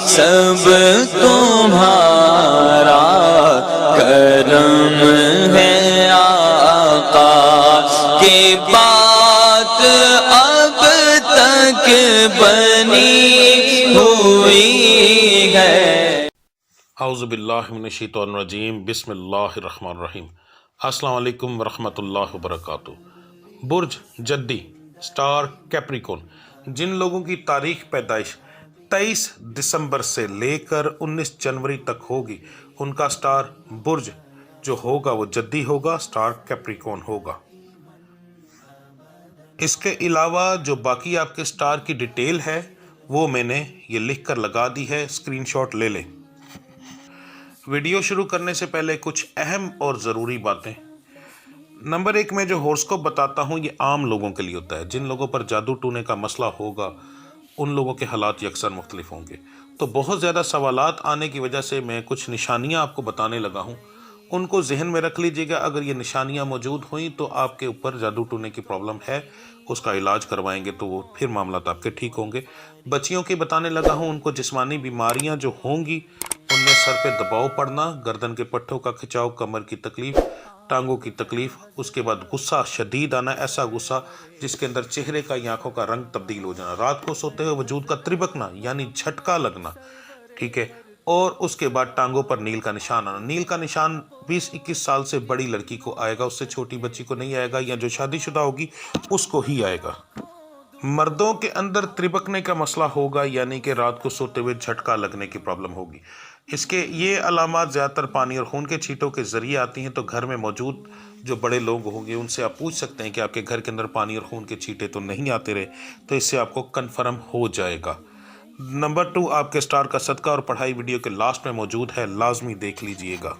سب تمہارا کرم ہے آقا کی بات اب تک بنی ہوئی ہے۔ اعوذ باللہ من الشیطان الرجیم، بسم اللہ الرحمن الرحیم۔ السلام علیکم ورحمۃ اللہ وبرکاتہ۔ برج جدی، سٹار کیپریکون، جن لوگوں کی تاریخ پیدائش 23 دسمبر سے لے کر 19 جنوری تک ہوگی، ان کا سٹار برج جو ہوگا وہ جدی ہوگا، سٹار کیپریکون ہوگا۔ اس کے علاوہ جو باقی آپ کے سٹار کی ڈیٹیل ہے وہ میں نے یہ لکھ کر لگا دی ہے، اسکرین شاٹ لے لیں۔ ویڈیو شروع کرنے سے پہلے کچھ اہم اور ضروری باتیں۔ نمبر 1، میں جو ہورسکوپ بتاتا ہوں یہ عام لوگوں کے لیے ہوتا ہے۔ جن لوگوں پر جادو ٹونے کا مسئلہ ہوگا ان لوگوں کے حالات یکساں مختلف ہوں گے، تو بہت زیادہ سوالات آنے کی وجہ سے میں کچھ نشانیاں آپ کو بتانے لگا ہوں، ان کو ذہن میں رکھ لیجئے گا۔ اگر یہ نشانیاں موجود ہوئیں تو آپ کے اوپر جادو ٹونے کی پرابلم ہے، اس کا علاج کروائیں گے تو وہ پھر معاملات آپ کے ٹھیک ہوں گے۔ بچیوں کی بتانے لگا ہوں، ان کو جسمانی بیماریاں جو ہوں گی ان میں سر پہ دباؤ پڑنا، گردن کے پٹھوں کا کھچاؤ، کمر کی تکلیف، ٹانگوں کی تکلیف، اس کے بعد غصہ شدید آنا، ایسا غصہ جس کے اندر چہرے کا یا آنکھوں کا رنگ تبدیل ہو جانا، رات کو سوتے ہوئے وجود کا تربکنا یعنی جھٹکا لگنا، ٹھیک ہے، اور اس کے بعد ٹانگوں پر نیل کا نشان آنا۔ نیل کا نشان 20-21 سال سے بڑی لڑکی کو آئے گا، اس سے چھوٹی بچی کو نہیں آئے گا، یا جو شادی شدہ ہوگی اس کو ہی آئے گا۔ مردوں کے اندر تربکنے کا مسئلہ ہوگا، یعنی کہ رات کو سوتے ہوئے جھٹکا لگنے کی پرابلم ہوگی۔ اس کے یہ علامات زیادہ تر پانی اور خون کے چھینٹوں کے ذریعے آتی ہیں، تو گھر میں موجود جو بڑے لوگ ہوں گے ان سے آپ پوچھ سکتے ہیں کہ آپ کے گھر کے اندر پانی اور خون کے چھینٹے تو نہیں آتے رہے، تو اس سے آپ کو کنفرم ہو جائے گا۔ نمبر 2، آپ کے سٹار کا صدقہ اور پڑھائی ویڈیو کے لاسٹ میں موجود ہے، لازمی دیکھ لیجئے گا۔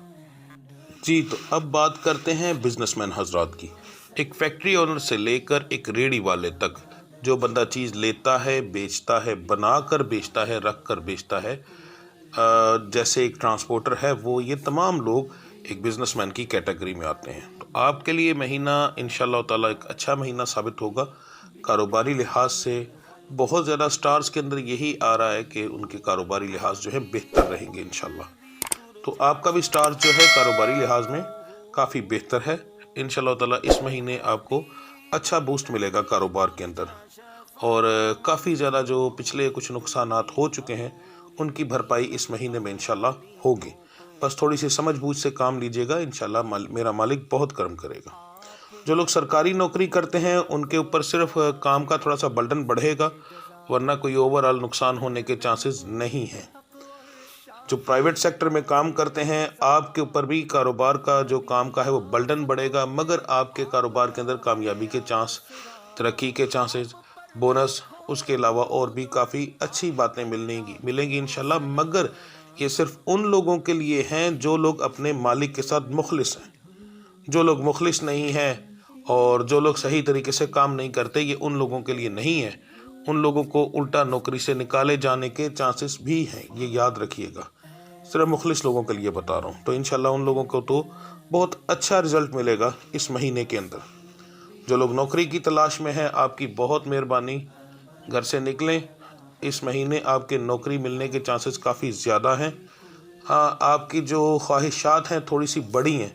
جی تو اب بات کرتے ہیں بزنس مین حضرات کی۔ ایک فیکٹری اونر سے لے کر ایک ریڑھی والے تک، جو بندہ چیز لیتا ہے، بیچتا ہے، بنا کر بیچتا ہے، رکھ کر بیچتا ہے، جیسے ایک ٹرانسپورٹر ہے، وہ یہ تمام لوگ ایک بزنس مین کی کیٹیگری میں آتے ہیں۔ تو آپ کے لیے مہینہ انشاءاللہ تعالیٰ ایک اچھا مہینہ ثابت ہوگا۔ کاروباری لحاظ سے بہت زیادہ سٹارز کے اندر یہی آ رہا ہے کہ ان کے کاروباری لحاظ جو ہے بہتر رہیں گے انشاءاللہ۔ تو آپ کا بھی سٹار جو ہے کاروباری لحاظ میں کافی بہتر ہے انشاءاللہ تعالیٰ۔ اس مہینے آپ کو اچھا بوسٹ ملے گا کاروبار کے اندر، اور کافی زیادہ جو پچھلے کچھ نقصانات ہو چکے ہیں ان کی بھرپائی اس مہینے میں انشاءاللہ ہوگی۔ بس تھوڑی سی سمجھ بوجھ سے کام لیجئے گا، انشاءاللہ میرا مالک بہت کرم کرے گا۔ جو لوگ سرکاری نوکری کرتے ہیں ان کے اوپر صرف کام کا تھوڑا سا برڈن بڑھے گا، ورنہ کوئی اوورآل نقصان ہونے کے چانسز نہیں ہیں۔ جو پرائیویٹ سیکٹر میں کام کرتے ہیں آپ کے اوپر بھی کاروبار کا جو کام کا ہے وہ برڈن بڑھے گا، مگر آپ کے کاروبار کے اندر کامیابی کے چانس، ترقی کے چانسز، بونس، اس کے علاوہ اور بھی کافی اچھی باتیں ملیں گی انشاءاللہ، مگر یہ صرف ان لوگوں کے لیے ہیں جو لوگ اپنے مالک کے ساتھ مخلص ہیں۔ جو لوگ مخلص نہیں ہیں اور جو لوگ صحیح طریقے سے کام نہیں کرتے، یہ ان لوگوں کے لیے نہیں ہے۔ ان لوگوں کو الٹا نوکری سے نکالے جانے کے چانسز بھی ہیں، یہ یاد رکھیے گا۔ صرف مخلص لوگوں کے لیے بتا رہا ہوں، تو انشاءاللہ ان لوگوں کو تو بہت اچھا رزلٹ ملے گا اس مہینے کے اندر۔ جو لوگ نوکری کی تلاش میں ہیں آپ کی بہت مہربانی، گھر سے نکلیں، اس مہینے آپ کے نوکری ملنے کے چانسز کافی زیادہ ہیں۔ ہاں، آپ کی جو خواہشات ہیں تھوڑی سی بڑی ہیں،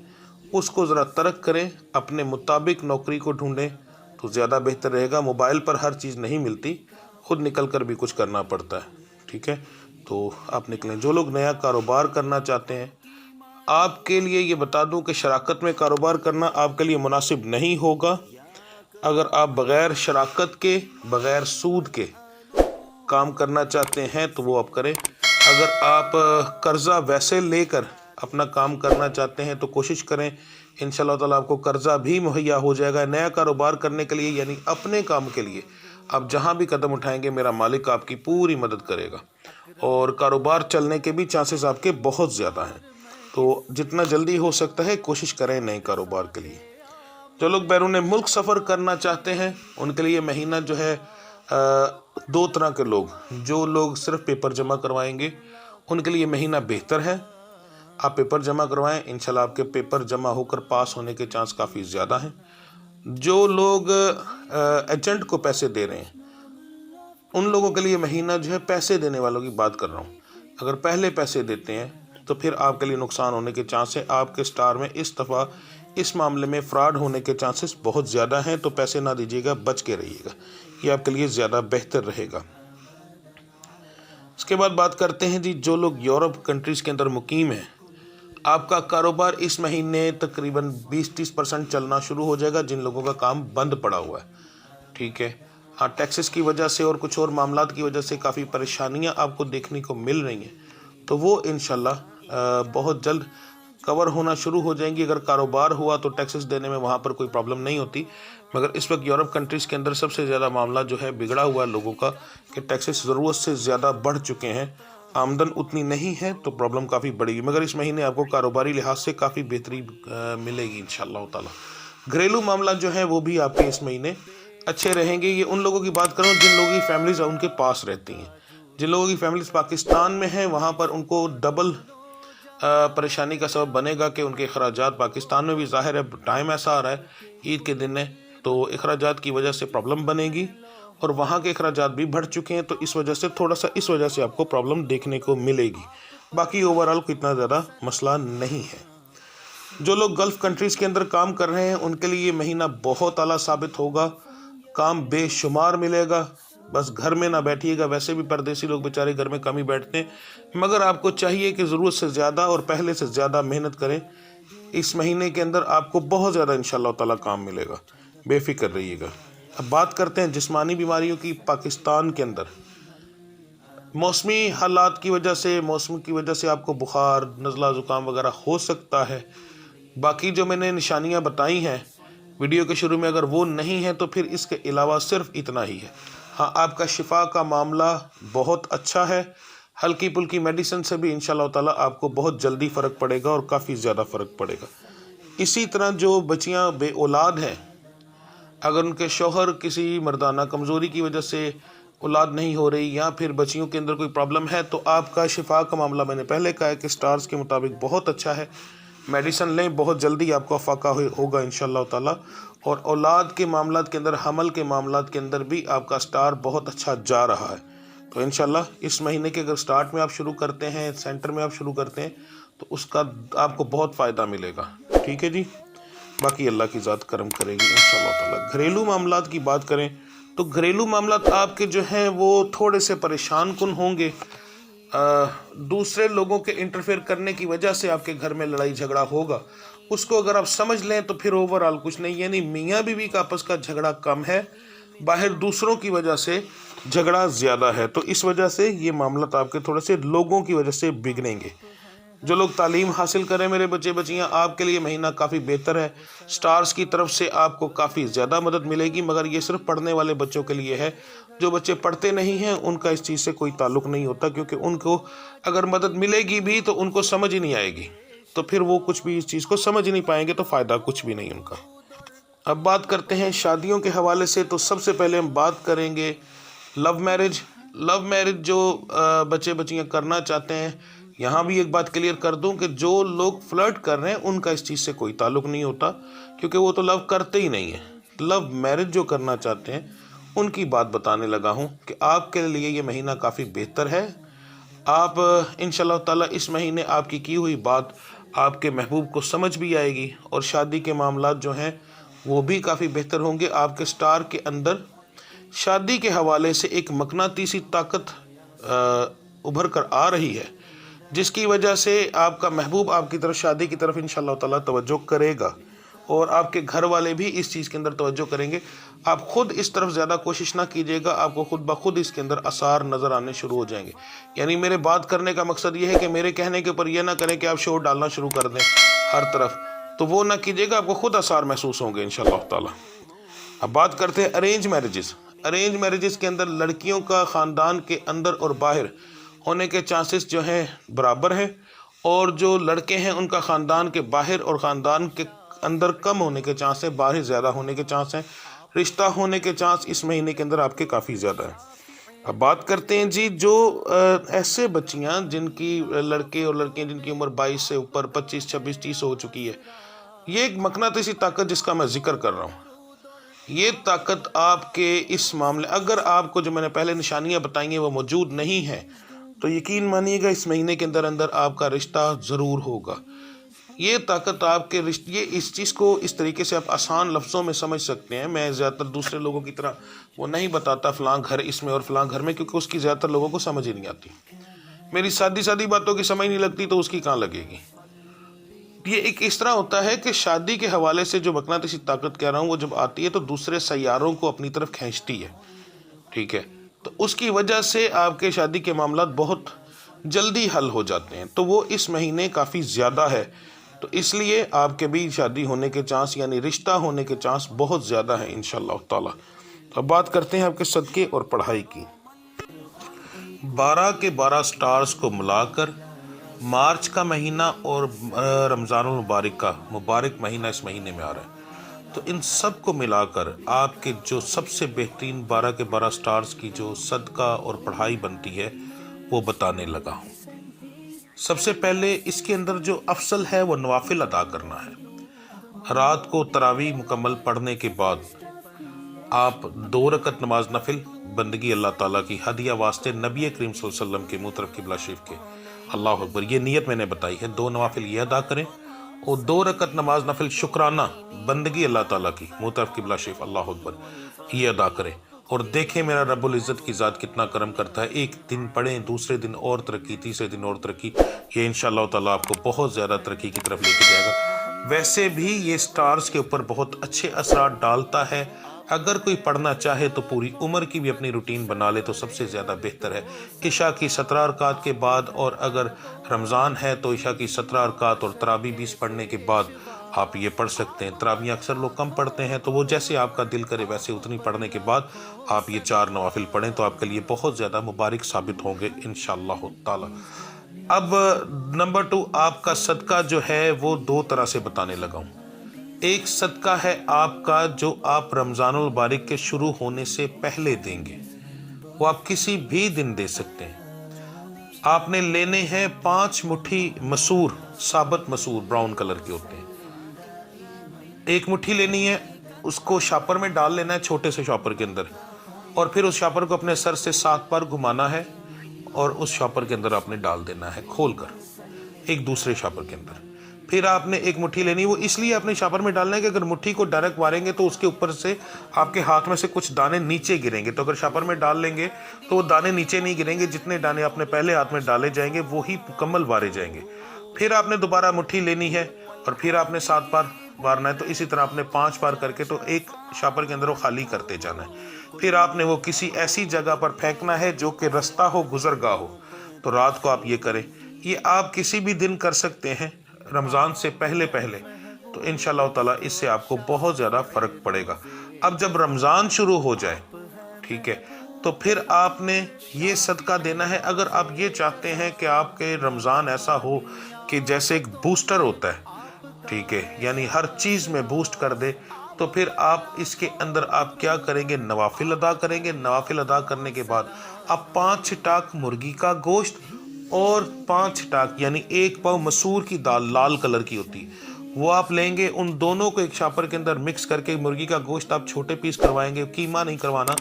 اس کو ذرا ترک کریں، اپنے مطابق نوکری کو ڈھونڈیں تو زیادہ بہتر رہے گا۔ موبائل پر ہر چیز نہیں ملتی، خود نکل کر بھی کچھ کرنا پڑتا ہے، ٹھیک ہے، تو آپ نکلیں۔ جو لوگ نیا کاروبار کرنا چاہتے ہیں، آپ کے لیے یہ بتا دوں کہ شراکت میں کاروبار کرنا آپ کے لیے مناسب نہیں ہوگا۔ اگر آپ بغیر شراکت کے، بغیر سود کے کام کرنا چاہتے ہیں تو وہ آپ کریں۔ اگر آپ قرضہ ویسے لے کر اپنا کام کرنا چاہتے ہیں تو کوشش کریں، انشاءاللہ تعالیٰ آپ کو قرضہ بھی مہیا ہو جائے گا۔ نیا کاروبار کرنے کے لیے یعنی اپنے کام کے لیے آپ جہاں بھی قدم اٹھائیں گے میرا مالک آپ کی پوری مدد کرے گا، اور کاروبار چلنے کے بھی چانسز آپ کے بہت زیادہ ہیں۔ تو جتنا جلدی ہو سکتا ہے کوشش کریں نئے کاروبار کے لیے۔ جو لوگ بیرون ملک سفر کرنا چاہتے ہیں ان کے لیے مہینہ جو ہے، دو طرح کے لوگ، جو لوگ صرف پیپر جمع کروائیں گے ان کے لیے مہینہ بہتر ہے۔ آپ پیپر جمع کروائیں، انشاءاللہ آپ کے پیپر جمع ہو کر پاس ہونے کے چانس کافی زیادہ ہیں۔ جو لوگ ایجنٹ کو پیسے دے رہے ہیں ان لوگوں کے لیے مہینہ جو ہے پیسے دینے والوں کی بات کر رہا ہوں، اگر پہلے پیسے دیتے ہیں تو پھر آپ کے لیے نقصان ہونے کے چانس ہیں. آپ کے سٹار میں اس دفعہ اس معاملے میں فراڈ ہونے کے چانسز بہت زیادہ ہیں، تو پیسے نہ دیجیے گا، بچ کے رہیے گا، یہ آپ کے لیے زیادہ بہتر رہے گا. اس کے بعد بات کرتے ہیں جی جو لوگ یورپ کنٹریز کے اندر مقیم ہیں، آپ کا کاروبار اس مہینے تقریباً 20-30% چلنا شروع ہو جائے گا جن لوگوں کا کام بند پڑا ہوا ہے. ٹھیک ہے، ہاں ٹیکسز کی وجہ سے اور کچھ اور معاملات کی وجہ سے کافی پریشانیاں آپ کو دیکھنے کو مل رہی ہیں، تو وہ انشاءاللہ بہت جلد کور ہونا شروع ہو جائیں گی. اگر کاروبار ہوا تو ٹیکسز دینے میں وہاں پر کوئی پرابلم نہیں ہوتی، مگر اس وقت یورپ کنٹریز کے اندر سب سے زیادہ معاملہ جو ہے بگڑا ہوا ہے لوگوں کا کہ ٹیکسز ضرورت سے زیادہ بڑھ چکے ہیں، آمدن اتنی نہیں ہے تو پرابلم کافی بڑے گی. مگر اس مہینے آپ کو کاروباری لحاظ سے کافی بہتری ملے گی انشاءاللہ تعالی. گھریلو معاملات جو ہیں وہ بھی آپ کے اس مہینے اچھے رہیں گے. یہ ان لوگوں کی بات کروں جن لوگوں کی فیملیز ان کے پاس رہتی ہیں. جن لوگوں کی فیملیز پاکستان میں ہیں وہاں پر ان کو ڈبل پریشانی کا سبب بنے گا کہ ان کے اخراجات پاکستان میں بھی، ظاہر ہے ٹائم ایسا آ رہا ہے عید کے دن ہے تو اخراجات کی وجہ سے پرابلم بنے گی، اور وہاں کے اخراجات بھی بڑھ چکے ہیں تو اس وجہ سے تھوڑا سا اس وجہ سے آپ کو پرابلم دیکھنے کو ملے گی. باقی اوورآل کوئی اتنا زیادہ مسئلہ نہیں ہے. جو لوگ گلف کنٹریز کے اندر کام کر رہے ہیں ان کے لیے یہ مہینہ بہت اعلیٰ ثابت ہوگا، کام بے شمار ملے گا. بس گھر میں نہ بیٹھیے گا، ویسے بھی پردیسی لوگ بیچارے گھر میں کم ہی بیٹھتے ہیں، مگر آپ کو چاہیے کہ ضرورت سے زیادہ اور پہلے سے زیادہ محنت کریں. اس مہینے کے اندر آپ کو بہت زیادہ انشاءاللہ تعالیٰ کام ملے گا، بے فکر رہیے گا. اب بات کرتے ہیں جسمانی بیماریوں کی. پاکستان کے اندر موسمی حالات کی وجہ سے، موسم کی وجہ سے آپ کو بخار، نزلہ، زکام وغیرہ ہو سکتا ہے. باقی جو میں نے نشانیاں بتائی ہیں ویڈیو کے شروع میں اگر وہ نہیں ہیں تو پھر اس کے علاوہ صرف اتنا ہی ہے. ہاں آپ کا شفا کا معاملہ بہت اچھا ہے، ہلکی پھلکی میڈیسن سے بھی انشاءاللہ تعالیٰ آپ کو بہت جلدی فرق پڑے گا اور کافی زیادہ فرق پڑے گا. اسی طرح جو بچیاں بے اولاد ہیں، اگر ان کے شوہر کسی مردانہ کمزوری کی وجہ سے اولاد نہیں ہو رہی یا پھر بچیوں کے اندر کوئی پرابلم ہے، تو آپ کا شفا کا معاملہ میں نے پہلے کہا ہے کہ سٹارز کے مطابق بہت اچھا ہے. میڈیسن لیں، بہت جلدی آپ کو افاقہ ہوگا انشاءاللہ تعالیٰ. اور اولاد کے معاملات کے اندر، حمل کے معاملات کے اندر بھی آپ کا سٹار بہت اچھا جا رہا ہے. تو انشاءاللہ اس مہینے کے اگر سٹارٹ میں آپ شروع کرتے ہیں، سینٹر میں آپ شروع کرتے ہیں تو اس کا آپ کو بہت فائدہ ملے گا. ٹھیک ہے جی، باقی اللہ کی ذات کرم کرے گی انشاءاللہ تعالیٰ. گھریلو معاملات کی بات کریں تو گھریلو معاملات آپ کے جو ہیں وہ تھوڑے سے پریشان کن ہوں گے. دوسرے لوگوں کے انٹرفیئر کرنے کی وجہ سے آپ کے گھر میں لڑائی جھگڑا ہوگا، اس کو اگر آپ سمجھ لیں تو پھر اوورآل کچھ نہیں. یعنی میاں بیوی کا آپس کا جھگڑا کم ہے، باہر دوسروں کی وجہ سے جھگڑا زیادہ ہے. تو اس وجہ سے یہ معاملات آپ کے تھوڑے سے لوگوں کی وجہ سے بگڑیں گے. جو لوگ تعلیم حاصل کریں میرے بچے بچیاں، آپ کے لیے مہینہ کافی بہتر ہے. سٹارز کی طرف سے آپ کو کافی زیادہ مدد ملے گی، مگر یہ صرف پڑھنے والے بچوں کے لیے ہے. جو بچے پڑھتے نہیں ہیں ان کا اس چیز سے کوئی تعلق نہیں ہوتا، کیونکہ ان کو اگر مدد ملے گی بھی تو ان کو سمجھ ہی نہیں آئے گی، تو پھر وہ کچھ بھی اس چیز کو سمجھ ہی نہیں پائیں گے، تو فائدہ کچھ بھی نہیں ان کا. اب بات کرتے ہیں شادیوں کے حوالے سے. تو سب سے پہلے ہم بات کریں گے لو میرج. لو میرج جو بچے بچیاں کرنا چاہتے ہیں، یہاں بھی ایک بات کلیئر کر دوں کہ جو لوگ فلرٹ کر رہے ہیں ان کا اس چیز سے کوئی تعلق نہیں ہوتا، کیونکہ وہ تو لو کرتے ہی نہیں ہیں. لو میرج جو کرنا چاہتے ہیں ان کی بات بتانے لگا ہوں کہ آپ کے لیے یہ مہینہ کافی بہتر ہے. آپ انشاءاللہ تعالیٰ اس مہینے آپ کی ہوئی بات آپ کے محبوب کو سمجھ بھی آئے گی، اور شادی کے معاملات جو ہیں وہ بھی کافی بہتر ہوں گے. آپ کے سٹار کے اندر شادی کے حوالے سے ایک مقناطیسی طاقت ابھر کر آ رہی ہے، جس کی وجہ سے آپ کا محبوب آپ کی طرف شادی کی طرف انشاءاللہ تعالیٰ توجہ کرے گا، اور آپ کے گھر والے بھی اس چیز کے اندر توجہ کریں گے. آپ خود اس طرف زیادہ کوشش نہ کیجیے گا، آپ کو خود بخود اس کے اندر آثار نظر آنے شروع ہو جائیں گے. یعنی میرے بات کرنے کا مقصد یہ ہے کہ میرے کہنے کے اوپر یہ نہ کریں کہ آپ شور ڈالنا شروع کر دیں ہر طرف، تو وہ نہ کیجیے گا، آپ کو خود آثار محسوس ہوں گے انشاءاللہ تعالیٰ. اب بات کرتے ہیں ارینج میرجز. ارینج میرجز کے اندر لڑکیوں کا خاندان کے اندر اور باہر ہونے کے چانسز جو ہیں برابر ہیں، اور جو لڑکے ہیں ان کا خاندان کے باہر اور خاندان کے اندر کم ہونے کے چانس ہیں، باہر زیادہ ہونے کے چانس ہیں. رشتہ ہونے کے چانس اس مہینے کے اندر آپ کے کافی زیادہ ہیں. اب بات کرتے ہیں جی جو ایسے بچیاں جن کی لڑکے اور لڑکیاں جن کی عمر 22 سے اوپر 25 26 30 ہو چکی ہے. یہ ایک مقناطیسی طاقت جس کا میں ذکر کر رہا ہوں، یہ طاقت آپ کے اس معاملے، اگر آپ کو جو میں نے پہلے نشانیاں بتائی ہیں وہ موجود نہیں ہیں، تو یقین مانیے گا اس مہینے کے اندر اندر آپ کا رشتہ ضرور ہوگا۔ یہ طاقت آپ کے رشتے، یہ اس چیز کو اس طریقے سے آپ آسان لفظوں میں سمجھ سکتے ہیں۔ میں زیادہ تر دوسرے لوگوں کی طرح وہ نہیں بتاتا فلاں گھر اس میں اور فلاں گھر میں، کیونکہ اس کی زیادہ تر لوگوں کو سمجھ ہی نہیں آتی۔ میری سادی باتوں کی سمجھ نہیں لگتی تو اس کی کہاں لگے گی۔ یہ ایک اس طرح ہوتا ہے کہ شادی کے حوالے سے جو مقناطیسی طاقت کہہ رہا ہوں وہ جب آتی ہے تو دوسرے سیاروں کو اپنی طرف کھینچتی ہے، ٹھیک ہے، تو اس کی وجہ سے آپ کے شادی کے معاملات بہت جلدی حل ہو جاتے ہیں، تو وہ اس مہینے کافی زیادہ ہے، تو اس لیے آپ کے بھی شادی ہونے کے چانس یعنی رشتہ ہونے کے چانس بہت زیادہ ہیں انشاءاللہ تعالی۔ اب بات کرتے ہیں آپ کے صدقے اور پڑھائی کی۔ 12 کے 12 سٹارز کو ملا کر مارچ کا مہینہ اور رمضان المبارک کا مبارک مہینہ اس مہینے میں آ رہا ہے، تو ان سب کو ملا کر آپ کے جو سب سے بہترین 12 کے 12 سٹارز کی جو صدقہ اور پڑھائی بنتی ہے وہ بتانے لگا ہوں۔ سب سے پہلے اس کے اندر جو افضل ہے وہ نوافل ادا کرنا ہے۔ رات کو تراویح مکمل پڑھنے کے بعد آپ 2 رکعت نماز نفل بندگی اللہ تعالیٰ کی ہدیہ واسطے نبی کریم صلی اللہ علیہ وسلم کے منہ طرف قبلہ شریف کے، اللہ اکبر، یہ نیت میں نے بتائی ہے، 2 نوافل یہ ادا کریں اور 2 رکعت نماز نفل شکرانہ بندگی اللہ تعالیٰ کی منہ طرف قبلہ شریف، اللہ اکبر، یہ ادا کریں اور دیکھیں میرا رب العزت کی ذات کتنا کرم کرتا ہے۔ ایک دن پڑھیں، دوسرے دن اور ترقی، تیسرے دن اور ترقی، یہ انشاءاللہ تعالیٰ آپ کو بہت زیادہ ترقی کی طرف لے کے جائے گا۔ ویسے بھی یہ سٹارز کے اوپر بہت اچھے اثرات ڈالتا ہے۔ اگر کوئی پڑھنا چاہے تو پوری عمر کی بھی اپنی روٹین بنا لے تو سب سے زیادہ بہتر ہے۔ عشاء کی 17 رکعات کے بعد، اور اگر رمضان ہے تو عشاء کی 17 رکعات اور تراویح 20 پڑھنے کے بعد آپ یہ پڑھ سکتے ہیں۔ تراویح اکثر لوگ کم پڑھتے ہیں تو وہ جیسے آپ کا دل کرے ویسے اتنی پڑھنے کے بعد آپ یہ 4 نوافل پڑھیں تو آپ کے لیے بہت زیادہ مبارک ثابت ہوں گے انشاءاللہ تعالی۔ اب نمبر 2، آپ کا صدقہ جو ہے وہ 2 طرح سے بتانے لگا ہوں۔ ایک صدقہ ہے آپ کا جو آپ رمضان المبارک کے شروع ہونے سے پہلے دیں گے، وہ آپ کسی بھی دن دے سکتے ہیں۔ آپ نے لینے ہیں 5 مٹھی مسور، ثابت مسور، براؤن کلر کے ہوتے ہیں، 1 مٹھی لینی ہے، اس کو شاپر میں ڈال لینا ہے، چھوٹے سے شاپر کے اندر، اور پھر اس شاپر کو اپنے سر سے 7 بار گھمانا ہے اور اس شاپر کے اندر آپ نے ڈال دینا ہے کھول کر ایک دوسرے شاپر کے اندر۔ پھر آپ نے 1 مٹھی لینی، وہ اس لیے اپنے شاپر میں ڈالنا ہے کہ اگر مٹھی کو ڈائریکٹ ماریں گے تو اس کے اوپر سے آپ کے ہاتھ میں سے کچھ دانے نیچے گریں گے، تو اگر شاپر میں ڈال لیں گے تو وہ دانے نیچے نہیں گریں گے، جتنے دانے آپ نے پہلے ہاتھ میں ڈالے جائیں گے وہی مکمل وارے جائیں گے۔ پھر آپ نے دوبارہ مٹھی لینی ہے اور پھر آپ نے 7 بار وارنا ہے، تو اسی طرح آپ نے 5 بار کر کے تو ایک شاپر کے اندر وہ خالی کرتے جانا ہے۔ پھر آپ نے وہ کسی ایسی جگہ پر پھینکنا ہے جو کہ رستہ ہو، گزرگاہ ہو، تو رات کو آپ یہ کریں۔ یہ آپ کسی بھی دن کر سکتے ہیں رمضان سے پہلے تو انشاءاللہ تعالیٰ اس سے آپ کو بہت زیادہ فرق پڑے گا۔ اب جب رمضان شروع ہو جائے، ٹھیک ہے، تو پھر آپ نے یہ صدقہ دینا ہے۔ اگر آپ یہ چاہتے ہیں کہ آپ کے رمضان ایسا ہو کہ جیسے ایک بوسٹر ہوتا ہے، ٹھیک ہے، یعنی ہر چیز میں بوسٹ کر دے، تو پھر آپ اس کے اندر آپ کیا کریں گے، نوافل ادا کریں گے۔ نوافل ادا کرنے کے بعد آپ 5 ٹاک مرغی کا گوشت اور 5 ٹاک یعنی 1 پاؤ مسور کی دال، لال کلر کی ہوتی، وہ آپ لیں گے۔ ان دونوں کو ایک شاپر کے اندر مکس کر کے، مرغی کا گوشت آپ چھوٹے پیس کروائیں گے، قیمہ نہیں کروانا،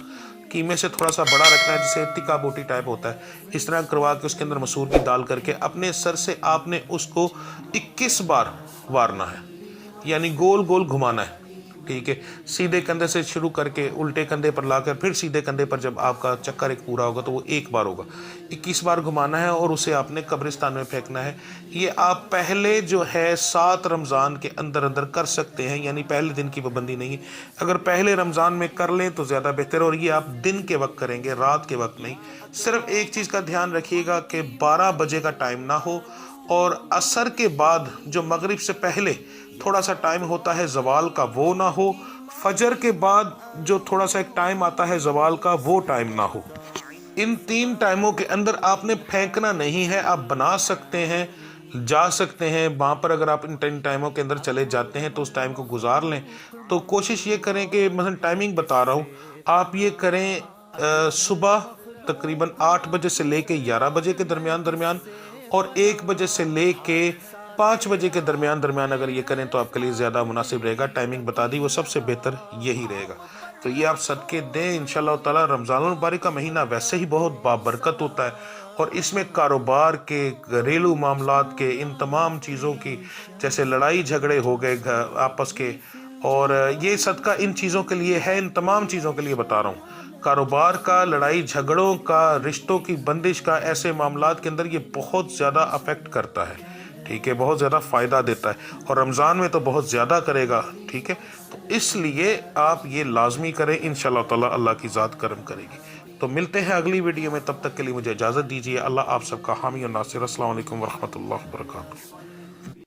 قیمے سے تھوڑا سا بڑا رکھنا ہے جسے ٹکا بوٹی ٹائپ ہوتا ہے، اس طرح کروا کے اس کے اندر مسور کی دال کر کے اپنے سر سے آپ نے اس کو 21 بار وارنا ہے، یعنی گول گول گھمانا ہے، ٹھیک ہے، سیدھے کندھے سے شروع کر کے الٹے کندھے پر لا کر پھر سیدھے کندھے پر جب آپ کا چکر ایک پورا ہوگا تو وہ 1 بار ہوگا، 21 بار گھمانا ہے اور اسے آپ نے قبرستان میں پھینکنا ہے۔ یہ آپ پہلے جو ہے 7 رمضان کے اندر کر سکتے ہیں، یعنی پہلے دن کی پابندی نہیں ہے، اگر پہلے رمضان میں کر لیں تو زیادہ بہتر ہے، اور یہ آپ دن کے وقت کریں گے، رات کے وقت نہیں۔ صرف ایک چیز کا دھیان رکھیے گا کہ 12 بجے کا ٹائم نہ ہو، اور عصر کے بعد جو مغرب سے پہلے تھوڑا سا ٹائم ہوتا ہے زوال کا وہ نہ ہو، فجر کے بعد جو تھوڑا سا ایک ٹائم آتا ہے زوال کا وہ ٹائم نہ ہو۔ ان 3 ٹائموں کے اندر آپ نے پھینکنا نہیں ہے۔ آپ بنا سکتے ہیں، جا سکتے ہیں وہاں پر، اگر آپ ان 3 ٹائموں کے اندر چلے جاتے ہیں تو اس ٹائم کو گزار لیں۔ تو کوشش یہ کریں کہ مثلا ٹائمنگ بتا رہا ہوں، آپ یہ کریں صبح تقریباً 8 بجے سے لے کے 11 بجے کے درمیان اور 1 بجے سے لے کے 5 بجے کے درمیان اگر یہ کریں تو آپ کے لیے زیادہ مناسب رہے گا۔ ٹائمنگ بتا دی، وہ سب سے بہتر یہی رہے گا۔ تو یہ آپ صدقے دیں انشاءاللہ تعالی۔ رمضان المبارک کا مہینہ ویسے ہی بہت بابرکت ہوتا ہے، اور اس میں کاروبار کے، گھریلو معاملات کے، ان تمام چیزوں کی، جیسے لڑائی جھگڑے ہو گئے آپس کے، اور یہ صدقہ ان چیزوں کے لیے ہے، ان تمام چیزوں کے لیے بتا رہا ہوں، کاروبار کا، لڑائی جھگڑوں کا، رشتوں کی بندش کا، ایسے معاملات کے اندر یہ بہت زیادہ افیکٹ کرتا ہے، ٹھیک ہے، بہت زیادہ فائدہ دیتا ہے، اور رمضان میں تو بہت زیادہ کرے گا، ٹھیک ہے، تو اس لیے آپ یہ لازمی کریں، انشاءاللہ تعالی اللہ کی ذات کرم کرے گی۔ تو ملتے ہیں اگلی ویڈیو میں، تب تک کے لیے مجھے اجازت دیجیے۔ اللہ آپ سب کا حامی اور ناصر۔ السلام علیکم ورحمۃ اللہ وبرکاتہ۔